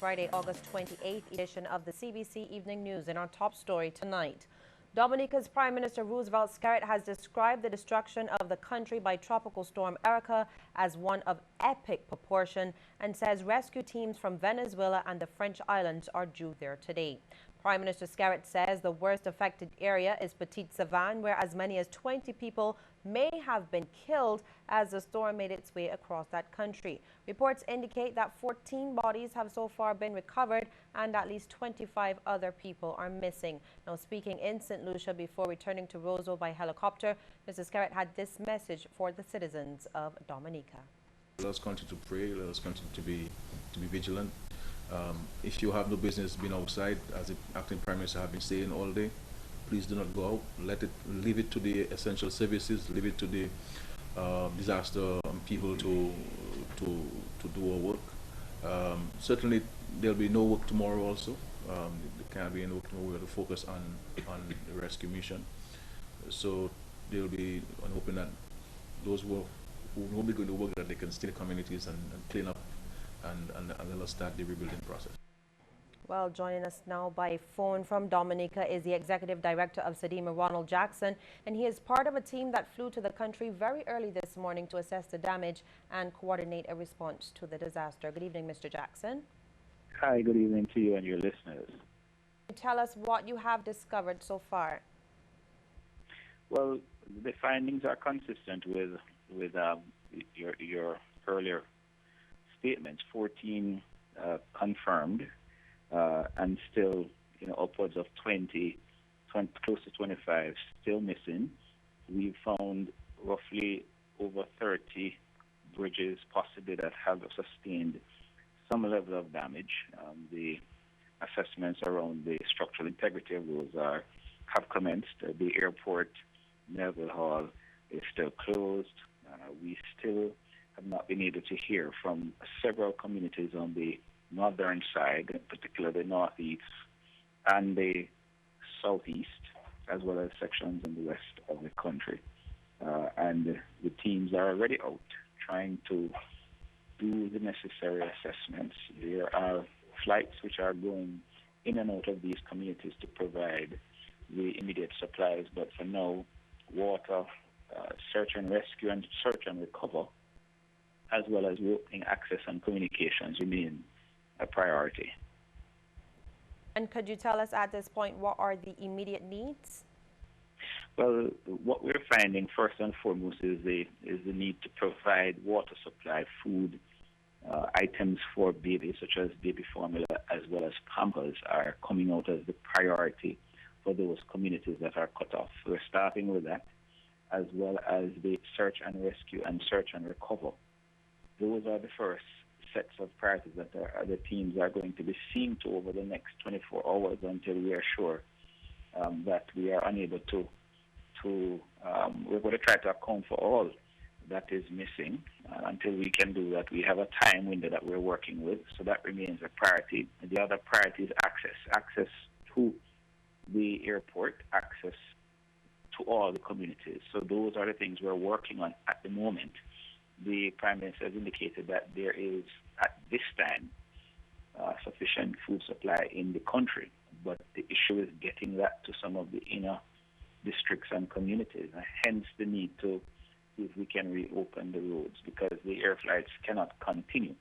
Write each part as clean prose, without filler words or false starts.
Friday, August 28th edition of the CBC Evening News. In our top story tonight, Dominica's Prime Minister Roosevelt Skerrit has described the destruction of the country by Tropical Storm Erica as one of epic proportion and says rescue teams from Venezuela and the French islands are due there today. Prime Minister Skerrit says the worst affected area is Petite Savane, where as many as 20 people may have been killed as the storm made its way across that country. Reports indicate that 14 bodies have so far been recovered and at least 25 other people are missing. Now, speaking in St. Lucia before returning to Roseville by helicopter, Mr. Skerrit had this message for the citizens of Dominica. Let us continue to pray. Let us continue to be vigilant. If you have no business being outside, as the acting prime minister have been saying all day, please do not go out. Leave it to the essential services. Leave it to the disaster people to do our work. Certainly, there'll be no work tomorrow. Also, there can't be any work tomorrow. We have to focus on the rescue mission. So there'll be. I'm hoping that those who won't be going to work, that they can stay in communities and clean up and let us start the rebuilding process. Well, joining us now by phone from Dominica is the Executive Director of SEDEMA, Ronald Jackson, and he is part of a team that flew to the country very early this morning to assess the damage and coordinate a response to the disaster. Good evening, Mr. Jackson. Hi, good evening to you and your listeners. Tell us what you have discovered so far. Well, the findings are consistent with your earlier statements. 14 confirmed, and still, upwards of 20, close to 25 still missing. We've found roughly over 30 bridges possibly that have sustained some level of damage. The assessments around the structural integrity of those have commenced. The airport Neville Hall is still closed. We still have not been able to hear from several communities on the northern side, in particular the northeast and the southeast, as well as sections in the west of the country. And the teams are already out trying to do the necessary assessments. There are flights which are going in and out of these communities to provide the immediate supplies, but for now, water, search and rescue and search and recover, as well as reopening access and communications remain a priority. And could you tell us at this point what are the immediate needs? Well, what we're finding first and foremost is the need to provide water supply, food, items for babies such as baby formula as well as Pampers are coming out as the priority for those communities that are cut off. We're starting with that, as well as the search and rescue and search and recover. Those are the first sets of priorities that the teams are going to be seeing to over the next 24 hours until we are sure that we are unable to we're going to try to account for all that is missing. Until we can do that, we have a time window that we're working with, so that remains a priority. And the other priority is access to the airport, access to all the communities. So those are the things we're working on at the moment. The Prime Minister has indicated that there is, at this time, sufficient food supply in the country, but the issue is getting that to some of the inner districts and communities, and hence the need to see if we can reopen the roads, because the air flights cannot continue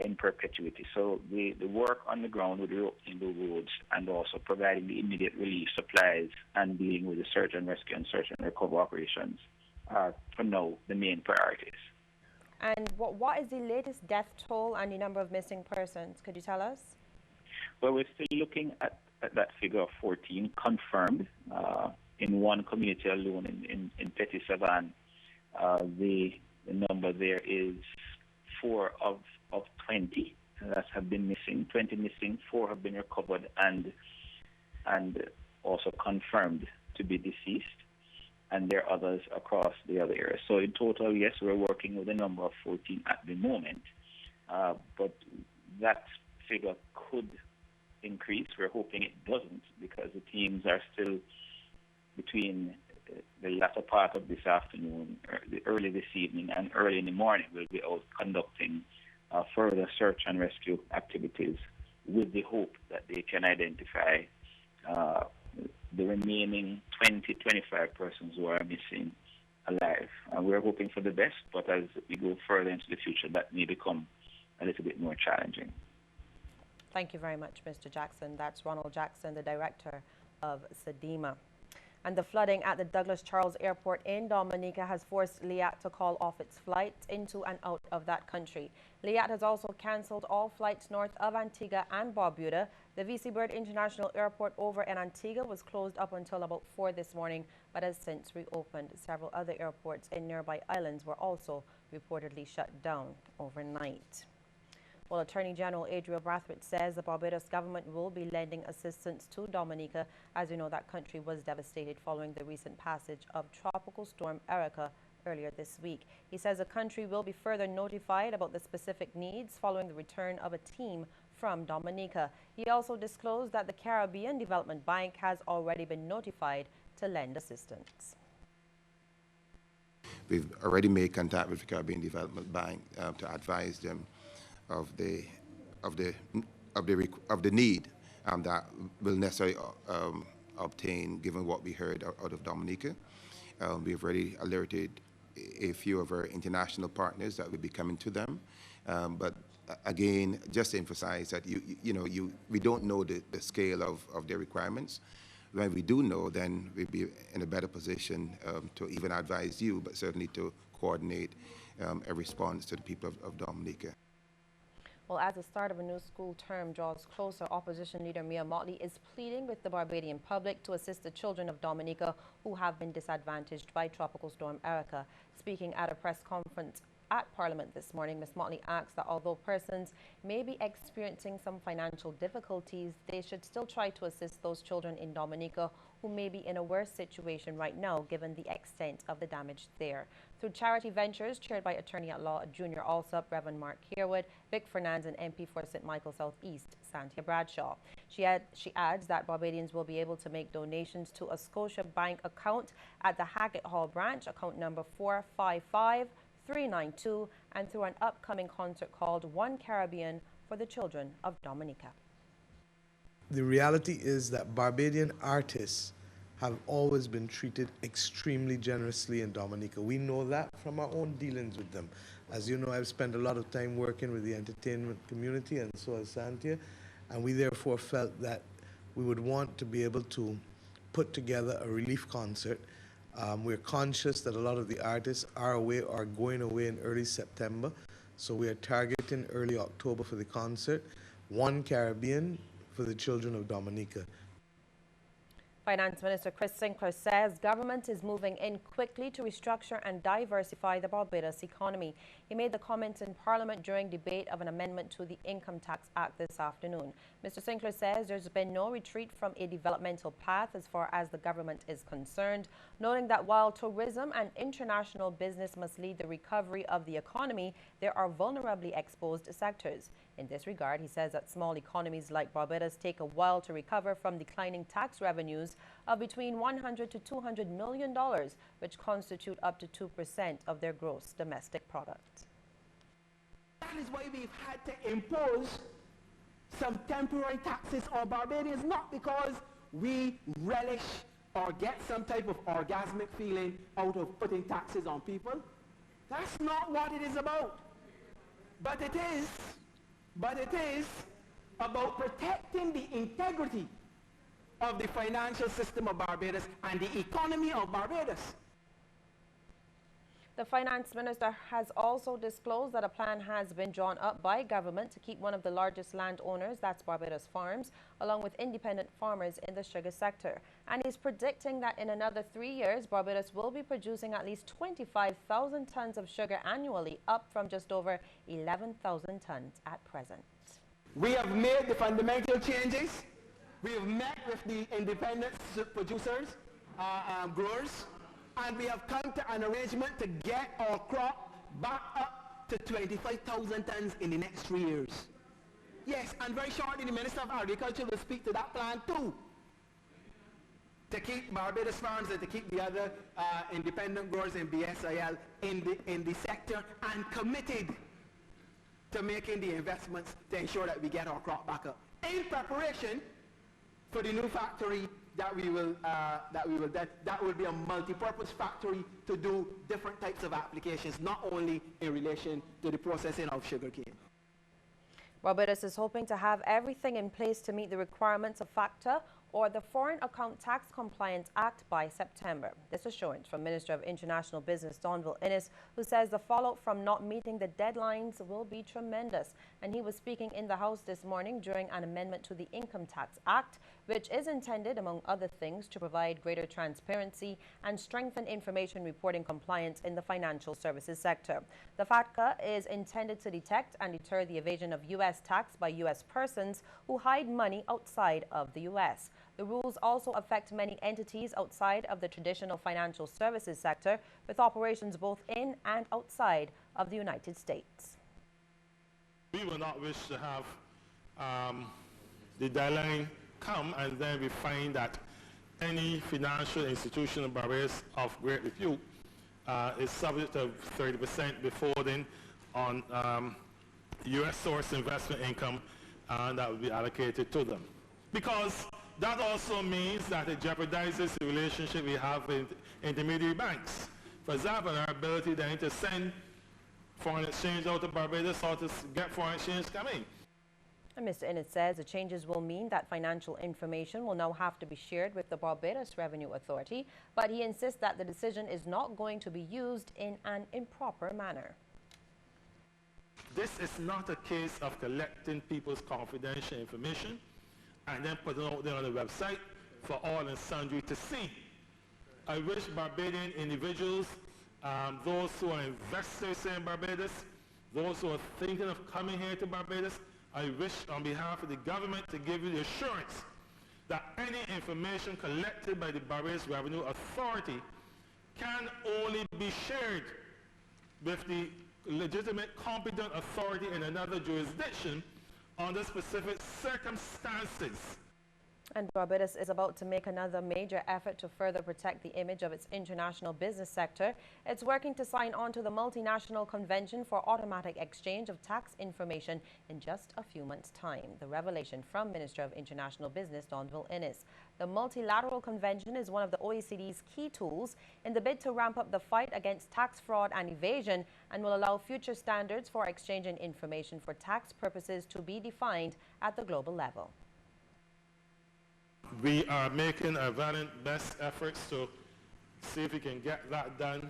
in perpetuity. So the work on the ground with reopening the roads and also providing the immediate relief supplies and dealing with the search and rescue and search and recovery operations are, for now, the main priorities. And what is the latest death toll and the number of missing persons? Could you tell us? Well, we're still looking at that figure of 14 confirmed in one community alone in Petite Savane. The number there is 4 of 20 that have been missing. 20 missing, 4 have been recovered and also confirmed to be deceased. And there are others across the other areas. So in total, yes, we're working with a number of 14 at the moment, but that figure could increase. We're hoping it doesn't, because the teams are still between the latter part of this afternoon, early this evening, and early in the morning. We'll be out conducting further search and rescue activities with the hope that they can identify the remaining 25 persons who are missing alive. And we're hoping for the best, but as we go further into the future, that may become a little bit more challenging. Thank you very much, Mr. Jackson. That's Ronald Jackson, the director of SEDEMA. And the flooding at the Douglas Charles Airport in Dominica has forced Liat to call off its flights into and out of that country. Liat has also cancelled all flights north of Antigua and Barbuda. The VC Bird International Airport over in Antigua was closed up until about 4 this morning, but has since reopened. Several other airports in nearby islands were also reportedly shut down overnight. Well, Attorney General Adriel Brathwaite says the Barbados government will be lending assistance to Dominica. As you know, that country was devastated following the recent passage of Tropical Storm Erica earlier this week. He says the country will be further notified about the specific needs following the return of a team from Dominica. He also disclosed that the Caribbean Development Bank has already been notified to lend assistance. We've already made contact with the Caribbean Development Bank to advise them of the need that will necessarily obtain, given what we heard out of Dominica. We've already alerted a few of our international partners that will be coming to them. But again, just to emphasize that we don't know the scale of their requirements. When we do know, then we'll be in a better position to even advise you, but certainly to coordinate a response to the people of Dominica. Well, as the start of a new school term draws closer, opposition leader Mia Motley is pleading with the Barbadian public to assist the children of Dominica who have been disadvantaged by Tropical Storm Erica. Speaking at a press conference at Parliament this morning, Ms. Motley asked that although persons may be experiencing some financial difficulties, they should still try to assist those children in Dominica who may be in a worse situation right now given the extent of the damage there. Through charity ventures chaired by Attorney-at-Law Junior Alsop, Reverend Mark Harewood, Vic Fernandes and MP for St. Michael South East, Santia Bradshaw. She adds that Barbadians will be able to make donations to a Scotia Bank account at the Hackett Hall branch, account number 455392, and through an upcoming concert called One Caribbean for the children of Dominica. The reality is that Barbadian artists have always been treated extremely generously in Dominica. We know that from our own dealings with them. As you know, I've spent a lot of time working with the entertainment community, and so has Santia, and we therefore felt that we would want to be able to put together a relief concert. We're conscious that a lot of the artists are away or going away in early September, so we are targeting early October for the concert. One Caribbean for the children of Dominica. Finance Minister Chris Sinclair says government is moving in quickly to restructure and diversify the Barbados economy. He made the comments in Parliament during debate of an amendment to the Income Tax Act this afternoon. Mr. Sinclair says there's been no retreat from a developmental path as far as the government is concerned, noting that while tourism and international business must lead the recovery of the economy, there are vulnerably exposed sectors. In this regard, he says that small economies like Barbados take a while to recover from declining tax revenues of between $100 to $200 million, which constitute up to 2% of their gross domestic product. That is why we've had to impose some temporary taxes on Barbadians, not because we relish or get some type of orgasmic feeling out of putting taxes on people. That's not what it is about. But it is about protecting the integrity of the financial system of Barbados and the economy of Barbados. The finance minister has also disclosed that a plan has been drawn up by government to keep one of the largest landowners, that's Barbados Farms, along with independent farmers in the sugar sector. And he's predicting that in another 3 years, Barbados will be producing at least 25,000 tons of sugar annually, up from just over 11,000 tons at present. We have made the fundamental changes. We have met with the independent producers, growers, and we have come to an arrangement to get our crop back up to 25,000 tons in the next 3 years. Yes, and very shortly the Minister of Agriculture will speak to that plan too, to keep Barbados Farms and to keep the other independent growers in BSIL in the sector, and committed to making the investments to ensure that we get our crop back up. in preparation for the new factory that will be a multi-purpose factory to do different types of applications, not only in relation to the processing of sugarcane. Barbados is hoping to have everything in place to meet the requirements of FATCA, or the Foreign Account Tax Compliance Act, by September. This assurance from Minister of International Business Donville Innes, who says the fallout from not meeting the deadlines will be tremendous. And he was speaking in the House this morning during an amendment to the Income Tax Act, which is intended, among other things, to provide greater transparency and strengthen information reporting compliance in the financial services sector. The FATCA is intended to detect and deter the evasion of U.S. tax by U.S. persons who hide money outside of the U.S. The rules also affect many entities outside of the traditional financial services sector, with operations both in and outside of the United States. We will not wish to have the deadline come and then we find that any financial institution in Barbados of great repute is subject to 30% withholding on U.S. source investment income that will be allocated to them. Because that also means that it jeopardizes the relationship we have with intermediary banks. For example, our ability then to send foreign exchange out of Barbados or to get foreign exchange coming. And Mr. Innes says the changes will mean that financial information will now have to be shared with the Barbados Revenue Authority, but he insists that the decision is not going to be used in an improper manner. This is not a case of collecting people's confidential information and then putting it out there on the website for all and sundry to see. I wish Barbadian individuals, those who are investors in Barbados, those who are thinking of coming here to Barbados, I wish on behalf of the government to give you the assurance that any information collected by the Barbados Revenue Authority can only be shared with the legitimate competent authority in another jurisdiction under specific circumstances. And Barbados is about to make another major effort to further protect the image of its international business sector. It's working to sign on to the Multinational Convention for Automatic Exchange of Tax Information in just a few months' time. The revelation from Minister of International Business Donville Innes. The Multilateral Convention is one of the OECD's key tools in the bid to ramp up the fight against tax fraud and evasion, and will allow future standards for exchanging information for tax purposes to be defined at the global level. We are making our valiant best efforts to see if we can get that done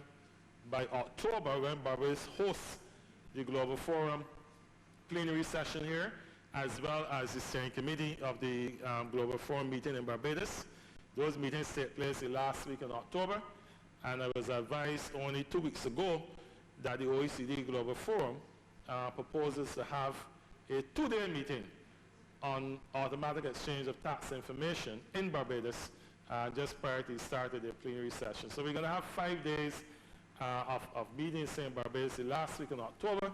by October, when Barbados hosts the Global Forum plenary session here, as well as the steering committee of the Global Forum meeting in Barbados. Those meetings take place the last week in October, and I was advised only 2 weeks ago that the OECD Global Forum proposes to have a 2-day meeting on automatic exchange of tax information in Barbados just prior to the start of the plenary session. So we're going to have 5 days of meetings in Barbados the last week in October.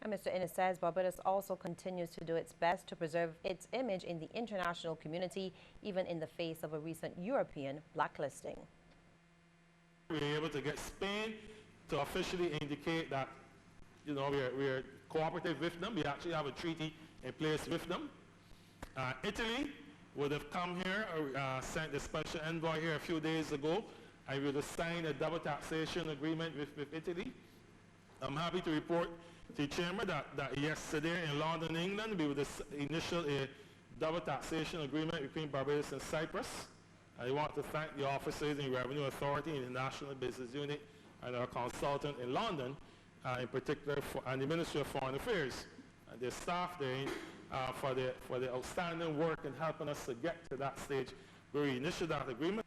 And Mr. Innes says Barbados also continues to do its best to preserve its image in the international community, even in the face of a recent European blacklisting. We were able to get Spain to officially indicate that, you know, we're cooperative with them. We actually have a treaty in place with them. Italy would have come here, sent the special envoy here a few days ago, and we would have signed a double taxation agreement with Italy. I'm happy to report to the Chamber that yesterday in London, England, we would have initialed a double taxation agreement between Barbados and Cyprus. I want to thank the officers in the Revenue Authority and the National Business Unit and our consultant in London, in particular, and the Ministry of Foreign Affairs. The staff there for the outstanding work in helping us to get to that stage where we initiated that agreement.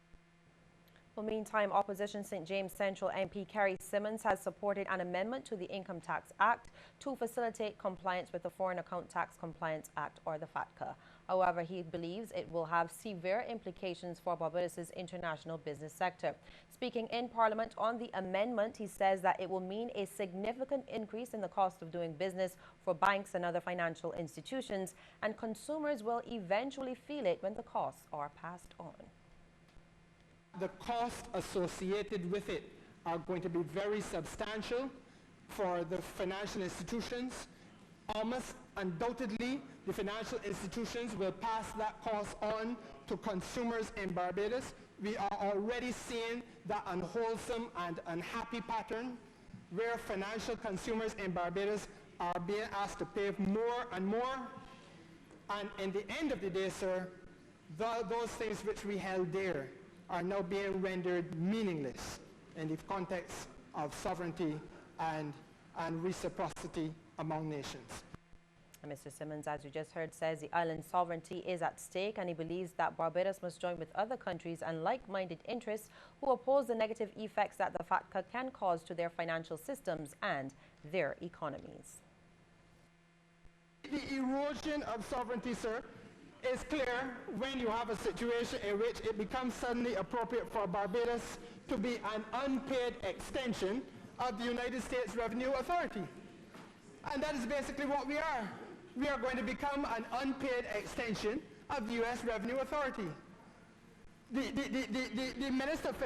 Well, meantime, opposition St. James Central MP Kerry Simmons has supported an amendment to the Income Tax Act to facilitate compliance with the Foreign Account Tax Compliance Act, or the FATCA. However, he believes it will have severe implications for Barbados's international business sector. Speaking in Parliament on the amendment, he says that it will mean a significant increase in the cost of doing business for banks and other financial institutions, and consumers will eventually feel it when the costs are passed on. The costs associated with it are going to be very substantial for the financial institutions. Almost undoubtedly the financial institutions will pass that cost on to consumers in Barbados. We are already seeing that unwholesome and unhappy pattern where financial consumers in Barbados are being asked to pay more and more. And in the end of the day, sir, those things which we held dear are now being rendered meaningless in the context of sovereignty and reciprocity among nations. And Mr. Simmons, as you just heard, says the island's sovereignty is at stake, and he believes that Barbados must join with other countries and like-minded interests who oppose the negative effects that the FATCA can cause to their financial systems and their economies. The erosion of sovereignty, sir, is clear when you have a situation in which it becomes suddenly appropriate for Barbados to be an unpaid extension of the United States Revenue Authority. And that is basically what we are. We are going to become an unpaid extension of the U.S. Revenue Authority. The Minister of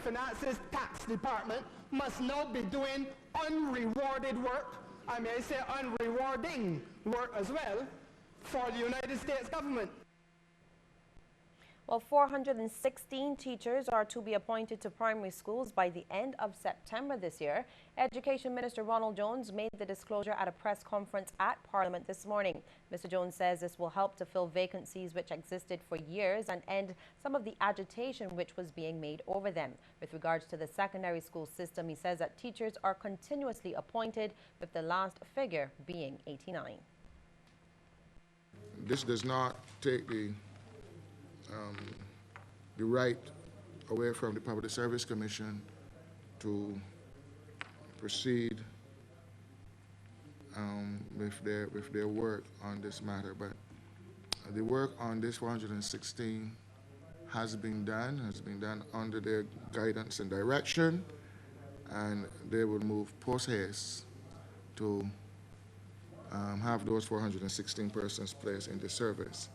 Finance's tax department must now be doing unrewarded work, I may say unrewarding work as well, for the United States government. Well, 416 teachers are to be appointed to primary schools by the end of September this year. Education Minister Ronald Jones made the disclosure at a press conference at Parliament this morning. Mr. Jones says this will help to fill vacancies which existed for years and end some of the agitation which was being made over them. With regards to the secondary school system, he says that teachers are continuously appointed, with the last figure being 89. This does not take the right away from the Public Service Commission to proceed with their work on this matter. But the work on this 416 has been done under their guidance and direction, and they will move post haste to have those 416 persons placed in the service.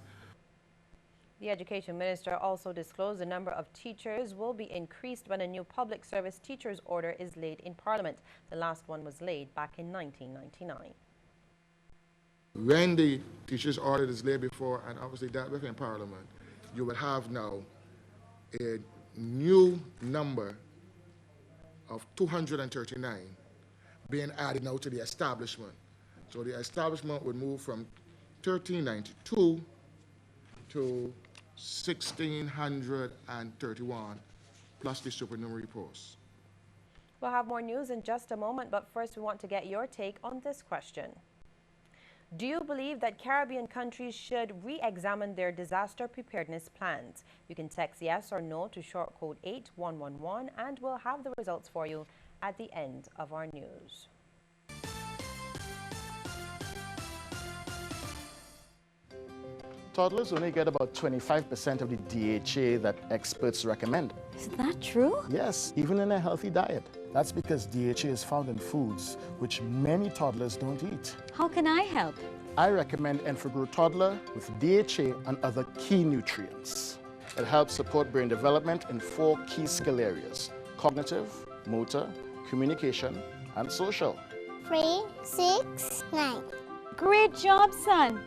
The Education Minister also disclosed the number of teachers will be increased when a new public service teachers order is laid in Parliament. The last one was laid back in 1999. When the teachers order is laid before and obviously dealt with in Parliament, you will have now a new number of 239 being added now to the establishment. So the establishment would move from 1392 to 1,631 plus the supernumerary posts. We'll have more news in just a moment, but first we want to get your take on this question. Do you believe that Caribbean countries should re-examine their disaster preparedness plans? You can text yes or no to short code 8111 and we'll have the results for you at the end of our news. Toddlers only get about 25% of the DHA that experts recommend. Is that true? Yes, even in a healthy diet. That's because DHA is found in foods which many toddlers don't eat. How can I help? I recommend Enfogrow Toddler with DHA and other key nutrients. It helps support brain development in 4 key skill areas: cognitive, motor, communication, and social. 3, 6, 9. Great job, son.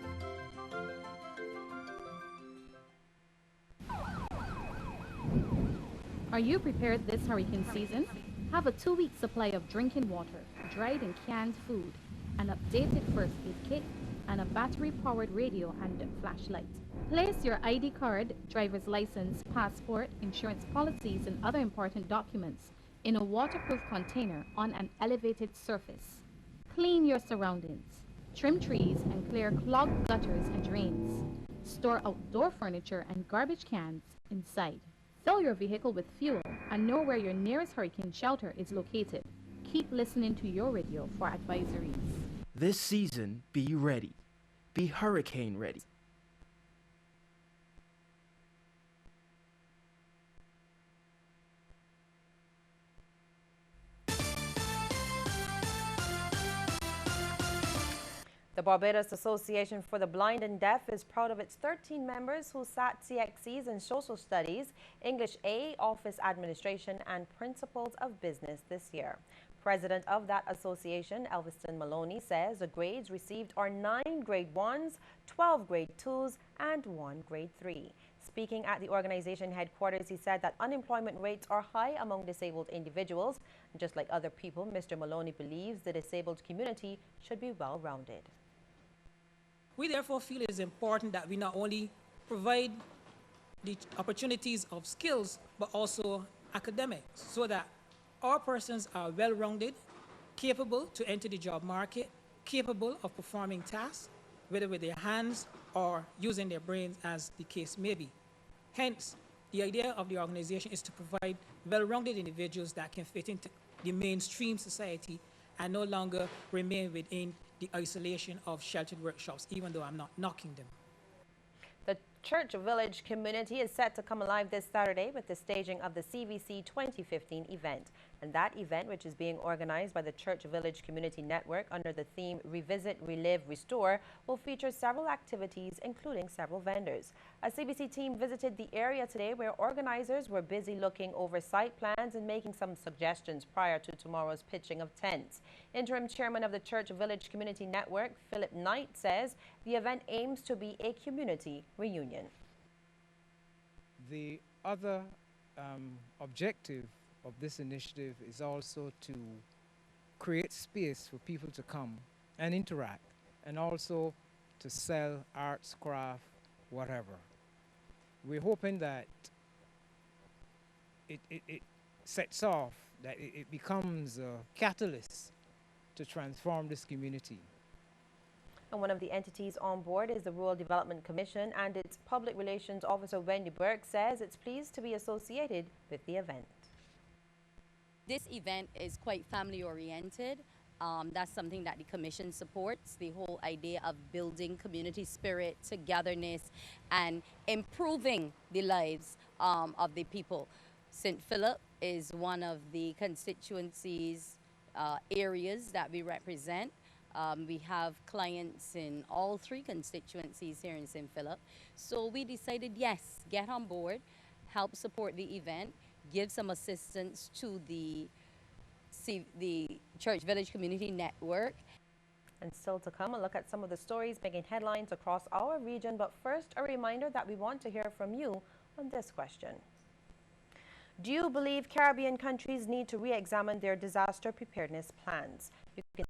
Are you prepared this hurricane season? Have a 2-week supply of drinking water, dried and canned food, an updated first aid kit, and a battery-powered radio and flashlight. Place your ID card, driver's license, passport, insurance policies, and other important documents in a waterproof container on an elevated surface. Clean your surroundings. Trim trees and clear clogged gutters and drains. Store outdoor furniture and garbage cans inside. Fill your vehicle with fuel and know where your nearest hurricane shelter is located. Keep listening to your radio for advisories. This season, be ready. Be hurricane ready. The Barbados Association for the Blind and Deaf is proud of its 13 members who sat CXCs in Social Studies, English A, Office Administration, and Principles of Business this year. President of that association, Elviston Maloney, says the grades received are 9 grade 1s, 12 grade 2s, and 1 grade 3. Speaking at the organization headquarters, he said that unemployment rates are high among disabled individuals. Just like other people, Mr. Maloney believes the disabled community should be well-rounded. We therefore feel it is important that we not only provide the opportunities of skills, but also academics, so that our persons are well-rounded, capable to enter the job market, capable of performing tasks, whether with their hands or using their brains, as the case may be. Hence, the idea of the organization is to provide well-rounded individuals that can fit into the mainstream society and no longer remain within the isolation of sheltered workshops, even though I'm not knocking them. The Church Village community is set to come alive this Saturday with the staging of the CBC 2015 event. And that event, which is being organized by the Church Village Community Network under the theme Revisit, Relive, Restore, will feature several activities, including several vendors. A CBC team visited the area today where organizers were busy looking over site plans and making some suggestions prior to tomorrow's pitching of tents. Interim chairman of the Church Village Community Network, Philip Knight, says the event aims to be a community reunion. The other objective of this initiative is also to create space for people to come and interact, and also to sell arts, craft, whatever. We're hoping that it sets off, that it becomes a catalyst to transform this community. And one of the entities on board is the Rural Development Commission, and its public relations officer Wendy Burke says it's pleased to be associated with the event. This event is quite family oriented. That's something that the Commission supports, the whole idea of building community spirit, togetherness, and improving the lives of the people. St. Philip is one of the constituencies, areas that we represent. We have clients in all 3 constituencies here in St. Philip. So we decided, yes, get on board, help support the event, give some assistance to the Church Village Community Network. And still to come, a look at some of the stories making headlines across our region. But first, a reminder that we want to hear from you on this question. Do you believe Caribbean countries need to re-examine their disaster preparedness plans? You can